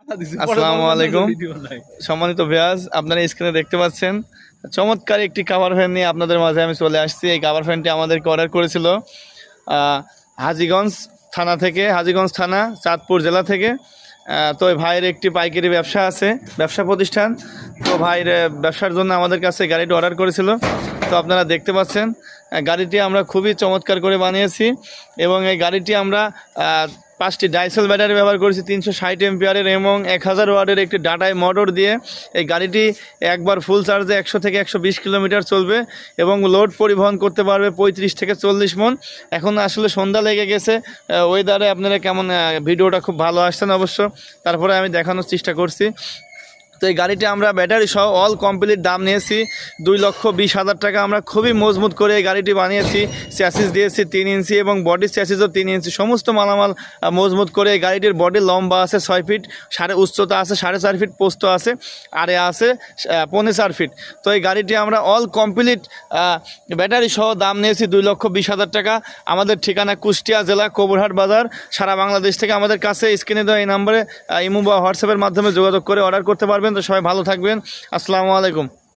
আসসালামু আলাইকুম সম্মানিত ভিউয়ার্স, আপনারা স্ক্রিনে দেখতে পাচ্ছেন চমৎকার একটি কাভার ফ্যান নিয়ে আপনাদের মাঝে আমি চলে আসছি। এই কাভার ফ্যানটি আমাদেরকে অর্ডার করেছিল হাজীগঞ্জ থানা থেকে, হাজীগঞ্জ থানা চাঁদপুর জেলা থেকে। তো এই ভাইয়ের একটি পাইকারি ব্যবসা আছে, ব্যবসা প্রতিষ্ঠান। তো ভাইয়ের ব্যবসার জন্য আমাদের কাছে গাড়িটি অর্ডার করেছিল। তো আপনারা দেখতে পাচ্ছেন গাড়িটি আমরা খুবই চমৎকার করে বানিয়েছি এবং এই গাড়িটি আমরা 5টি ডাইসেল ব্যাটারি ব্যবহার করেছি 360 এম্পিয়ারের এবং 1000 ওয়াটের একটি ডাটাই মোটর দিয়ে। এই গাড়িটি একবার ফুল চার্জে 100 থেকে 120 কিলোমিটার চলবে এবং লোড পরিবহন করতে পারবে 35 থেকে 40 মন। এখন আসলে সন্ধ্যা লেগে গেছে, ওয়েদারে আপনারা কেমন, ভিডিওটা খুব ভালো আসছেন অবশ্য, তারপরে আমি দেখানোর চেষ্টা করছি। তো এই গাড়িটি আমরা ব্যাটারি সহ অল কমপ্লিট দাম নিয়েছি 2,20,000 টাকা। আমরা খুবই মজবুত করে এই গাড়িটি বানিয়েছি। চ্যাসিস দিয়েছি 3 ইঞ্চি এবং বডি চ্যাসিসও 3 ইঞ্চি, সমস্ত মালামাল মজবুত করে। এই গাড়িটির বডি লম্বা আছে 6 ফিট, উচ্চতা আছে 4.5 ফিট, পোস্ত আছে আর আছে 4.5 ফিট। তো এই গাড়িটি আমরা অল কমপ্লিট ব্যাটারি সহ দাম নিয়েছি 2,20,000 টাকা। আমাদের ঠিকানা কুষ্টিয়া জেলা কবুরহাট বাজার। সারা বাংলাদেশ থেকে আমাদের কাছে স্ক্রিনে দেওয়া এই নম্বরে ইমো বা হোয়াটসঅ্যাপের মাধ্যমে যোগাযোগ করে অর্ডার করতে পারবেন। তো সবাই ভালো থাকবেন। আসসালামু আলাইকুম।